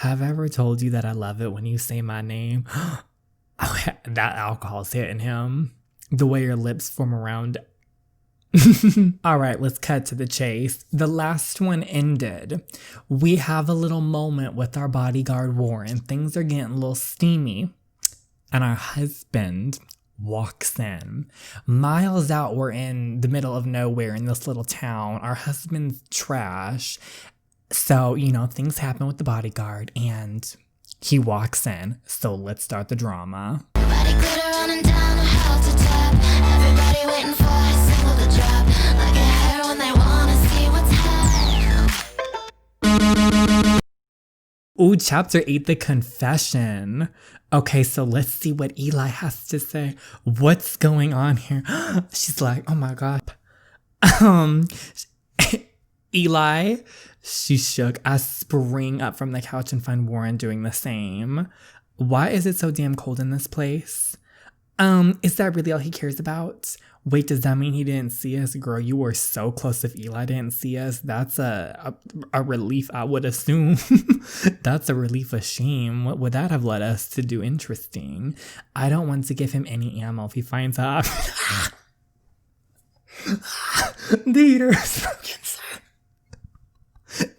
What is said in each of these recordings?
Have I ever told you that I love it when you say my name? Oh, that alcohol's hitting him. The way your lips form around. All right, let's cut to the chase. The last one ended. We have a little moment with our bodyguard Warren. Things are getting a little steamy. And our husband walks in. Miles out, we're in the middle of nowhere in this little town. Our husband's trash. So, things happen with the bodyguard and he walks in. So let's start the drama. Everybody glitter running down a house to top. Everybody waiting for a single to drop. Like a hair when they wanna see what's hot. Ooh, chapter 8, the confession. Okay, so let's see what Eli has to say. What's going on here? She's like, oh my God. Eli, she shook. I spring up from the couch and find Warren doing the same. Why is it so damn cold in this place? Is that really all he cares about? Wait, does that mean he didn't see us? Girl, you were so close. If Eli didn't see us, that's a relief, I would assume. That's a relief of shame. What would that have led us to do interesting? I don't want to give him any ammo if he finds out. The heater is broken.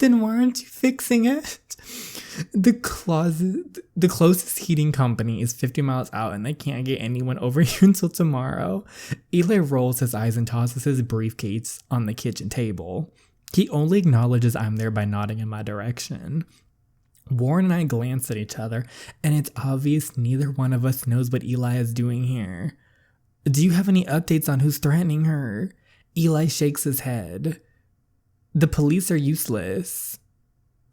Then why aren't you fixing it? The closest heating company is 50 miles out and they can't get anyone over here until tomorrow. Eli rolls his eyes and tosses his briefcase on the kitchen table. He only acknowledges I'm there by nodding in my direction. Warren and I glance at each other and it's obvious neither one of us knows what Eli is doing here. Do you have any updates on who's threatening her? Eli shakes his head. The police are useless.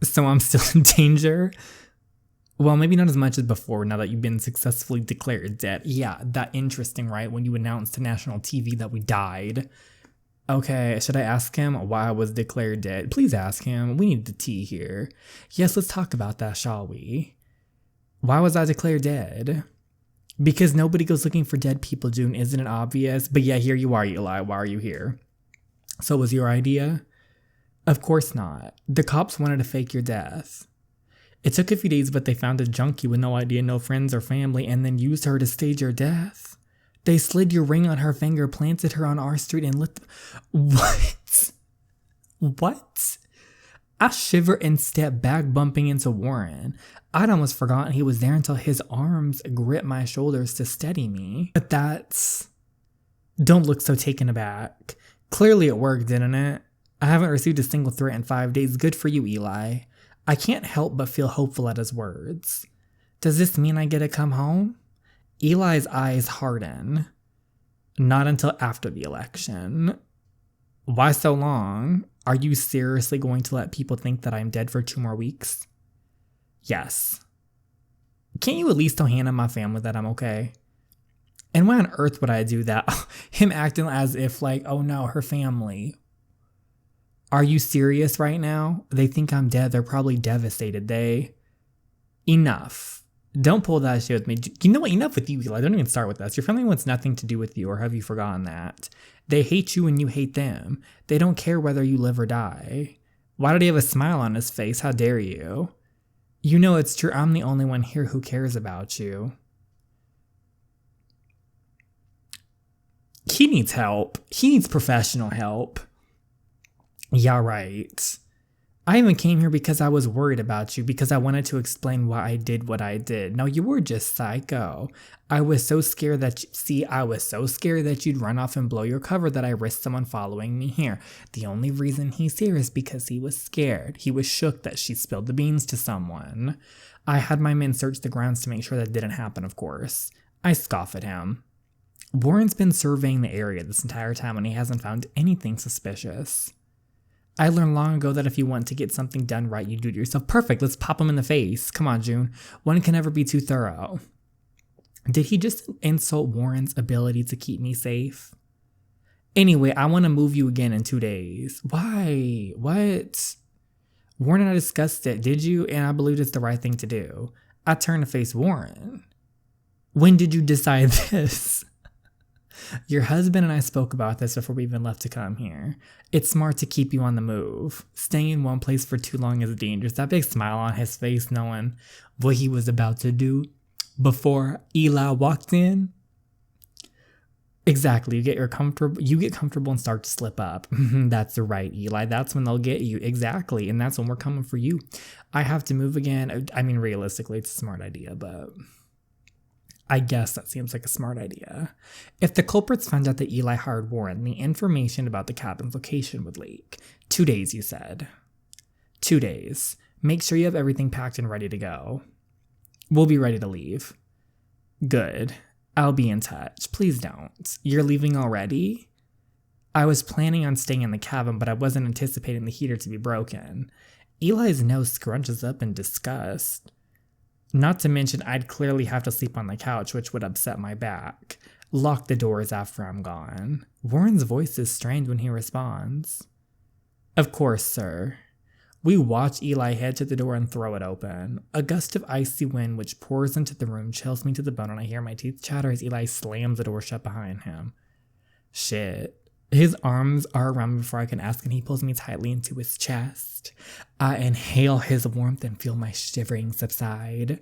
So I'm still in danger? Well, maybe not as much as before now that you've been successfully declared dead. Yeah, that interesting, right? When you announced to national TV that we died. Okay, should I ask him why I was declared dead? Please ask him. We need the tea here. Yes, let's talk about that, shall we? Why was I declared dead? Because nobody goes looking for dead people, June. Isn't it obvious? But yeah, here you are, Eli. Why are you here? So it was your idea? Of course not. The cops wanted to fake your death. It took a few days, but they found a junkie with no idea, no friends or family, and then used her to stage your death. They slid your ring on her finger, planted her on our street, and lit What? What? I shiver and step back, bumping into Warren. I'd almost forgotten he was there until his arms gripped my shoulders to steady me. But that's... Don't look so taken aback. Clearly it worked, didn't it? I haven't received a single threat in 5 days. Good for you, Eli. I can't help but feel hopeful at his words. Does this mean I get to come home? Eli's eyes harden. Not until after the election. Why so long? Are you seriously going to let people think that I'm dead for 2 more weeks? Yes. Can't you at least tell Hannah and my family that I'm okay? And why on earth would I do that? Him acting as if like, oh no, her family. Are you serious right now? They think I'm dead. They're probably devastated. Enough. Don't pull that shit with me. You know what? Enough with you, Eli. Don't even start with us. Your family wants nothing to do with you, or have you forgotten that? They hate you and you hate them. They don't care whether you live or die. Why did he have a smile on his face? How dare you? You know it's true. I'm the only one here who cares about you. He needs help. He needs professional help. Yeah, right. I even came here because I was worried about you, because I wanted to explain why I did what I did. No, you were just psycho. I was so scared that you'd run off and blow your cover that I risked someone following me here. The only reason he's here is because he was scared. He was shook that she spilled the beans to someone. I had my men search the grounds to make sure that didn't happen, of course. I scoff at him. Warren's been surveying the area this entire time and he hasn't found anything suspicious. I learned long ago that if you want to get something done right, you do it yourself. Perfect, let's pop him in the face. Come on, June. One can never be too thorough. Did he just insult Warren's ability to keep me safe? Anyway, I want to move you again in 2 days. Why? What? Warren and I discussed it, did you? And I believed it's the right thing to do. I turned to face Warren. When did you decide this? Your husband and I spoke about this before we even left to come here. It's smart to keep you on the move. Staying in one place for too long is dangerous. That big smile on his face, knowing what he was about to do before Eli walked in. Exactly. You get comfortable and start to slip up. That's right, Eli. That's when they'll get you. Exactly. And that's when we're coming for you. I have to move again. I mean, realistically, it's a smart idea, but I guess that seems like a smart idea. If the culprits found out that Eli hired Warren, the information about the cabin's location would leak. 2 days, you said. 2 days. Make sure you have everything packed and ready to go. We'll be ready to leave. Good. I'll be in touch. Please don't. You're leaving already? I was planning on staying in the cabin, but I wasn't anticipating the heater to be broken. Eli's nose scrunches up in disgust. Not to mention, I'd clearly have to sleep on the couch, which would upset my back. Lock the doors after I'm gone. Warren's voice is strained when he responds. Of course, sir. We watch Eli head to the door and throw it open. A gust of icy wind which pours into the room chills me to the bone and I hear my teeth chatter as Eli slams the door shut behind him. Shit. His arms are around me before I can ask and he pulls me tightly into his chest. I inhale his warmth and feel my shivering subside.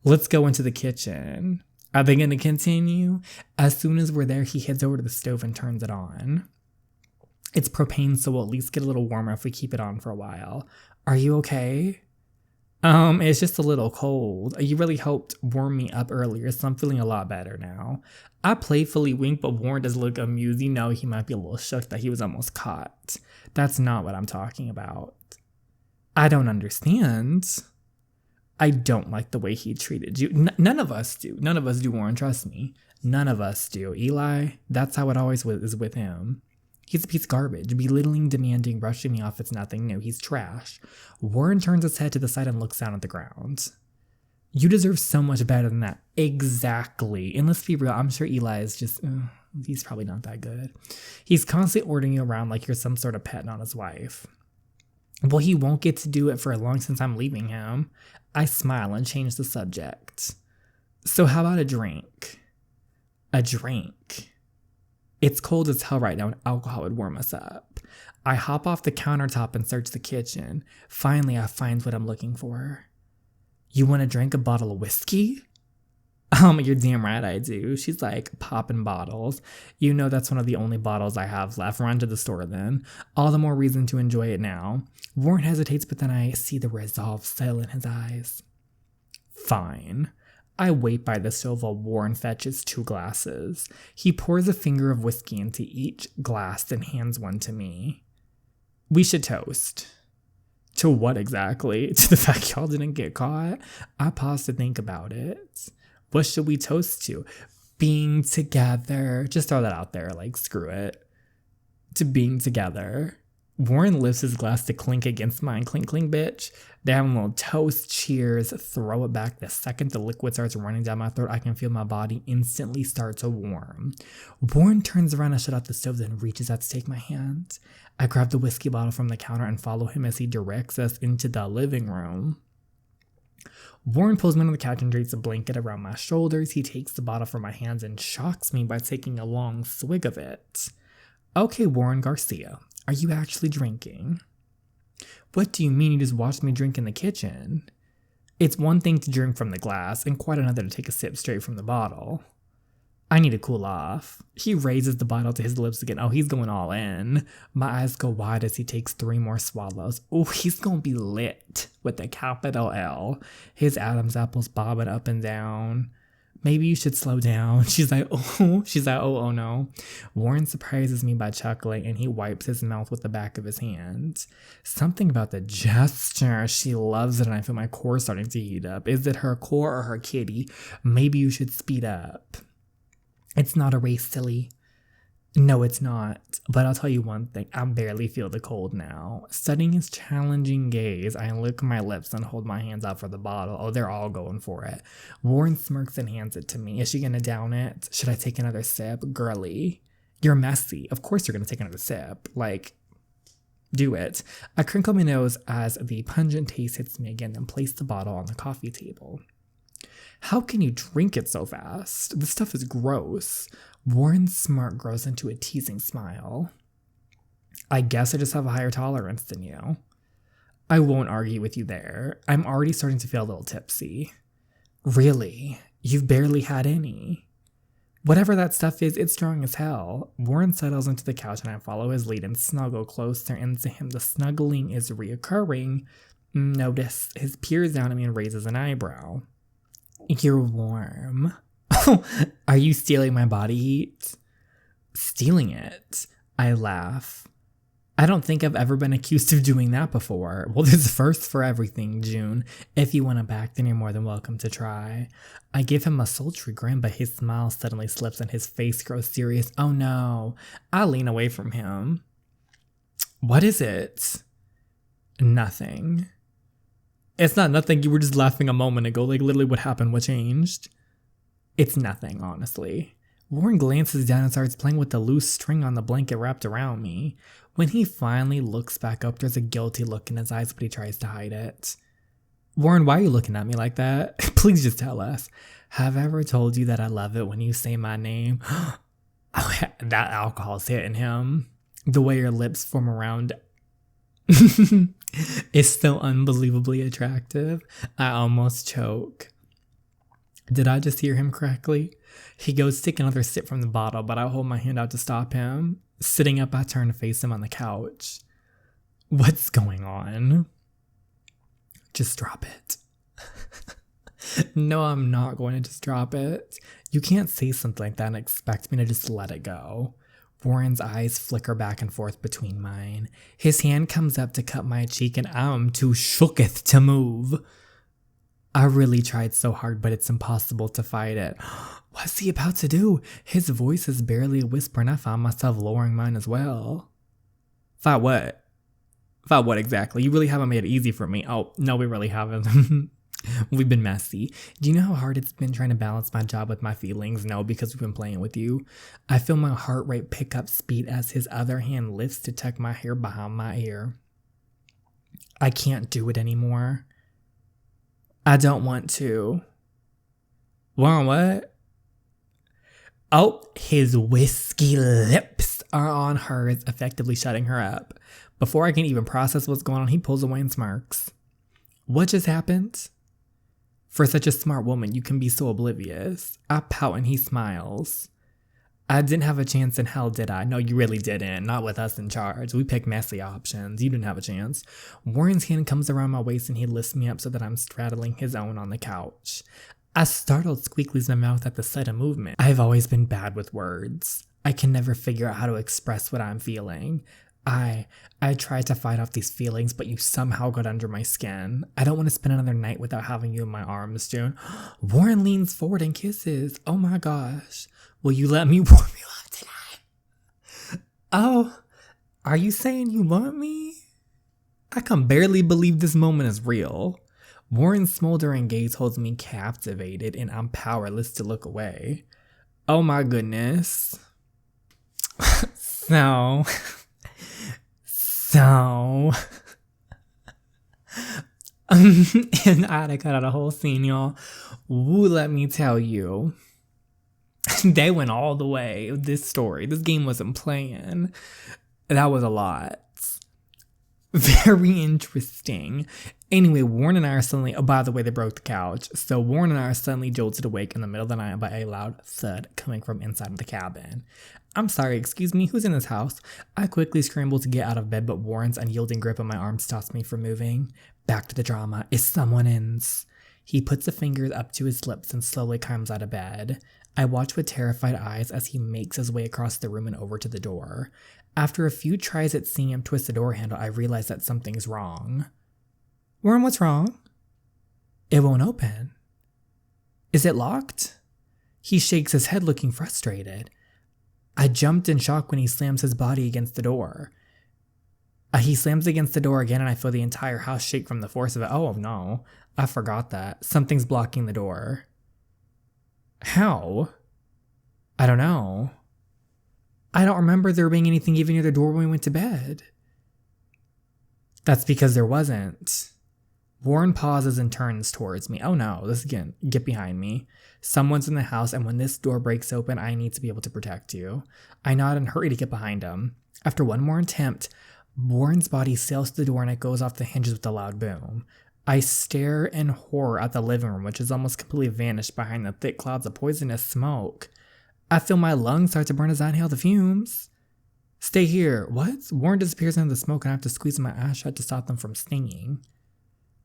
Let's go into the kitchen. Are they going to continue? As soon as we're there, he heads over to the stove and turns it on. It's propane, so we'll at least get a little warmer if we keep it on for a while. Are you okay? It's just a little cold. You really helped warm me up earlier, so I'm feeling a lot better now. I playfully wink, but Warren does look amused. You know he might be a little shook that he was almost caught. That's not what I'm talking about. I don't understand. I don't like the way he treated you. None of us do. None of us do, Warren, trust me. None of us do. Eli, that's how it always is with him. He's a piece of garbage, belittling, demanding, brushing me off. It's nothing new. He's trash. Warren turns his head to the side and looks down at the ground. You deserve so much better than that. Exactly. And let's be real, I'm sure Eli is just, he's probably not that good. He's constantly ordering you around like you're some sort of pet, not his wife. Well, he won't get to do it for long since I'm leaving him. I smile and change the subject. So how about a drink? A drink. It's cold as hell right now and alcohol would warm us up. I hop off the countertop and search the kitchen. Finally, I find what I'm looking for. You want to drink a bottle of whiskey? You're damn right I do. She's like popping bottles. You know that's one of the only bottles I have left. Run to the store then. All the more reason to enjoy it now. Warren hesitates, but then I see the resolve settle in his eyes. Fine. I wait by the stove while Warren fetches 2 glasses. He pours a finger of whiskey into each glass and hands one to me. We should toast. To what exactly? To the fact y'all didn't get caught? I pause to think about it. What should we toast to? Being together. Just throw that out there, like screw it. To being together. Warren lifts his glass to clink against mine. Clink, clink, bitch. They have a little toast. Cheers. Throw it back. The second the liquid starts running down my throat, I can feel my body instantly start to warm. Warren turns around and shuts off the stove, then reaches out to take my hand. I grab the whiskey bottle from the counter and follow him as he directs us into the living room. Warren pulls me on the couch and drapes a blanket around my shoulders. He takes the bottle from my hands and shocks me by taking a long swig of it. Okay, Warren Garcia. Are you actually drinking? What do you mean you just watched me drink in the kitchen? It's one thing to drink from the glass and quite another to take a sip straight from the bottle. I need to cool off. He raises the bottle to his lips again. Oh, he's going all in. My eyes go wide as he takes 3 more swallows. Oh, he's going to be lit with a capital L. His Adam's apples bobbing up and down. Maybe you should slow down. She's like, oh no. Warren surprises me by chuckling and he wipes his mouth with the back of his hand. Something about the gesture. She loves it and I feel my core starting to heat up. Is it her core or her kitty? Maybe you should speed up. It's not a race, silly. No, it's not. But I'll tell you one thing. I barely feel the cold now. Studying his challenging gaze, I lick my lips and hold my hands out for the bottle. Oh, they're all going for it. Warren smirks and hands it to me. Is she going to down it? Should I take another sip? Girly. You're messy. Of course you're going to take another sip. Like, do it. I crinkle my nose as the pungent taste hits me again, then place the bottle on the coffee table. How can you drink it so fast? This stuff is gross. Warren's smirk grows into a teasing smile. I guess I just have a higher tolerance than you. I won't argue with you there. I'm already starting to feel a little tipsy. Really? You've barely had any. Whatever that stuff is, it's strong as hell. Warren settles into the couch and I follow his lead and snuggle closer into him. The snuggling is reoccurring. Notice his peers down at me and raises an eyebrow. You're warm. Are you stealing my body heat? Stealing it? I laugh. I don't think I've ever been accused of doing that before. Well, there's first for everything, June. If you want to back, then you're more than welcome to try. I give him a sultry grin, but his smile suddenly slips and his face grows serious. Oh no. I lean away from him. What is it? Nothing. It's not nothing. You were just laughing a moment ago. Like, literally what happened? What changed? It's nothing, honestly. Warren glances down and starts playing with the loose string on the blanket wrapped around me. When he finally looks back up, there's a guilty look in his eyes, but he tries to hide it. Warren, why are you looking at me like that? Please just tell us. Have I ever told you that I love it when you say my name? Oh, that alcohol's hitting him. The way your lips form around is so unbelievably attractive. I almost choke. Did I just hear him correctly? He goes to take another sip from the bottle, but I hold my hand out to stop him. Sitting up, I turn to face him on the couch. What's going on? Just drop it. No, I'm not going to just drop it. You can't say something like that and expect me to just let it go. Warren's eyes flicker back and forth between mine. His hand comes up to cut my cheek and I'm too shooketh to move. I really tried so hard, but it's impossible to fight it. What's he about to do? His voice is barely a whisper and I found myself lowering mine as well. Fight what? Fight what exactly? You really haven't made it easy for me. Oh, no, we really haven't. We've been messy. Do you know how hard it's been trying to balance my job with my feelings? No, because we've been playing with you. I feel my heart rate pick up speed as his other hand lifts to tuck my hair behind my ear. I can't do it anymore. I don't want to. Warren, what? Oh, his whiskey lips are on hers, effectively shutting her up. Before I can even process what's going on, he pulls away and smirks. What just happened? For such a smart woman, you can be so oblivious. I pout and he smiles. I didn't have a chance in hell, did I? No, you really didn't. Not with us in charge. We picked messy options. You didn't have a chance. Warren's hand comes around my waist and he lifts me up so that I'm straddling his own on the couch. I startled squeakles my mouth at the sudden movement. I've always been bad with words. I can never figure out how to express what I'm feeling. I tried to fight off these feelings, but you somehow got under my skin. I don't want to spend another night without having you in my arms, June. Warren leans forward and kisses. Oh my gosh. Will you let me warm you up tonight? Oh, are you saying you want me? I can barely believe this moment is real. Warren's smoldering gaze holds me captivated and I'm powerless to look away. Oh my goodness. So... and I had to cut out a whole scene, y'all. Woo, let me tell you. They went all the way. This game wasn't playing. That was a lot. Very interesting. Anyway, Warren and I are suddenly... Oh, by the way, they broke the couch. So Warren and I are suddenly jolted awake in the middle of the night by a loud thud coming from inside of the cabin. I'm sorry, excuse me, who's in this house? I quickly scramble to get out of bed, but Warren's unyielding grip on my arm stops me from moving. Back to the drama. Is someone in? He puts a finger up to his lips and slowly climbs out of bed. I watch with terrified eyes as he makes his way across the room and over to the door. After a few tries at seeing him twist the door handle, I realize that something's wrong. Warren, what's wrong? It won't open. Is it locked? He shakes his head looking frustrated. I jumped in shock when he slams his body against the door. He slams against the door again and I feel the entire house shake from the force of it. Oh no, I forgot that. Something's blocking the door. How? I don't know. I don't remember there being anything even near the door when we went to bed. That's because there wasn't. Warren pauses and turns towards me. Oh no, this again, get behind me. Someone's in the house, and when this door breaks open, I need to be able to protect you. I nod and hurry to get behind him. After one more attempt, Warren's body sails to the door and it goes off the hinges with a loud boom. I stare in horror at the living room, which is almost completely vanished behind the thick clouds of poisonous smoke. I feel my lungs start to burn as I inhale the fumes. Stay here. What? Warren disappears into the smoke and I have to squeeze my eyes shut to stop them from stinging.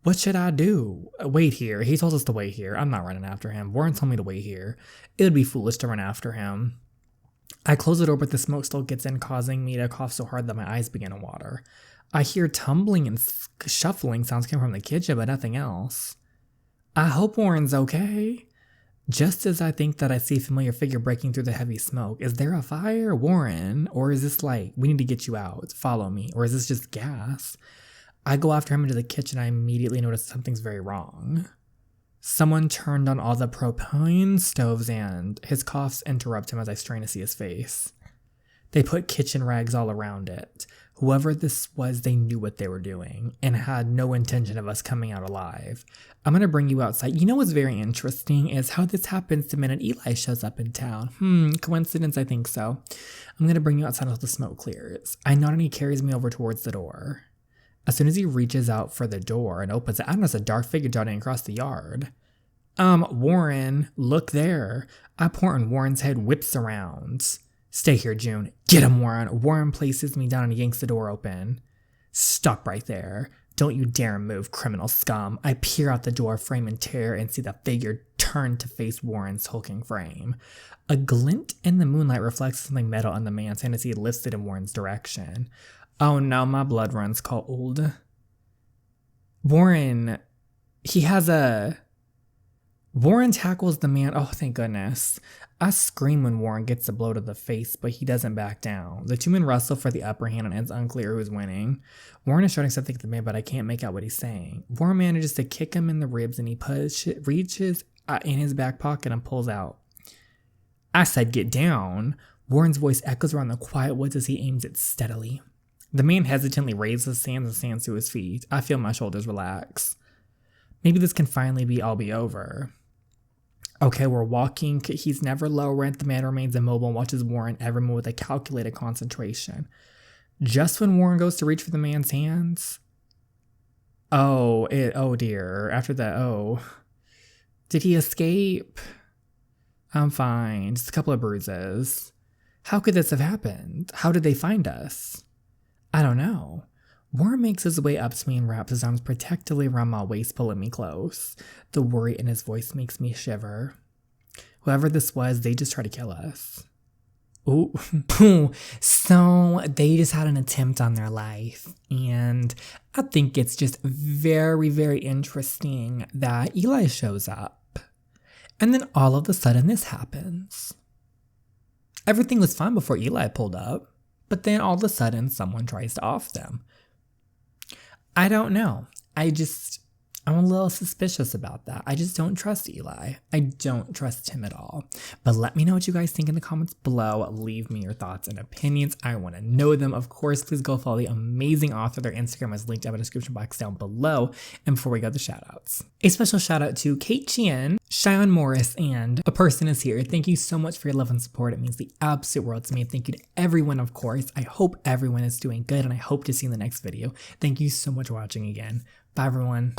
What should I do? Wait here. He told us to wait here. I'm not running after him. Warren told me to wait here. It would be foolish to run after him. I close the door, but the smoke still gets in, causing me to cough so hard that my eyes begin to water. I hear tumbling and shuffling sounds coming from the kitchen, but nothing else. I hope Warren's okay. Just as I think that I see a familiar figure breaking through the heavy smoke, is there a fire, Warren? Or is this like, we need to get you out, follow me? Or is this just gas? I go after him into the kitchen. I immediately notice something's very wrong. Someone turned on all the propane stoves and his coughs interrupt him as I strain to see his face. They put kitchen rags all around it. Whoever this was, they knew what they were doing and had no intention of us coming out alive. I'm going to bring you outside. You know what's very interesting is how this happens the minute Eli shows up in town. Coincidence? I think so. I'm going to bring you outside until the smoke clears. I nod and he carries me over towards the door. As soon as he reaches out for the door and opens it, I notice a dark figure darting across the yard. Warren, look there. I point and Warren's head whips around. Stay here, June. Get him, Warren. Warren places me down and yanks the door open. Stop right there. Don't you dare move, criminal scum. I peer out the door frame in terror and see the figure turn to face Warren's hulking frame. A glint in the moonlight reflects something metal on the man's hand as he lifts it in Warren's direction. Oh no, my blood runs cold. Warren tackles the man. Oh, thank goodness. I scream when Warren gets a blow to the face, but he doesn't back down. The two men wrestle for the upper hand and it's unclear who's winning. Warren is shouting something at the man, but I can't make out what he's saying. Warren manages to kick him in the ribs and he reaches in his back pocket and pulls out. I said get down. Warren's voice echoes around the quiet woods as he aims it steadily. The man hesitantly raises his hands and stands to his feet. I feel my shoulders relax. Maybe this can finally be over. Okay, we're walking. He's never low rent. The man remains immobile and watches Warren every move with a calculated concentration. Just when Warren goes to reach for the man's hands. Oh dear. After that, did he escape? I'm fine. Just a couple of bruises. How could this have happened? How did they find us? I don't know. Warren makes his way up to me and wraps his arms protectively around my waist, pulling me close. The worry in his voice makes me shiver. Whoever this was, they just tried to kill us. Ooh. So they just had an attempt on their life. And I think it's just very, very interesting that Eli shows up. And then all of a sudden this happens. Everything was fine before Eli pulled up. But then all of a sudden someone tries to off them. I don't know. I'm a little suspicious about that. I just don't trust Eli. I don't trust him at all. But let me know what you guys think in the comments below. Leave me your thoughts and opinions. I want to know them. Of course, please go follow the amazing author. Their Instagram is linked in the description box down below. And before we go, the shoutouts. A special shout out to Kate Chien, Cheyenne Morris, and A Person Is Here. Thank you so much for your love and support. It means the absolute world to me. Thank you to everyone, of course. I hope everyone is doing good, and I hope to see you in the next video. Thank you so much for watching again. Bye, everyone.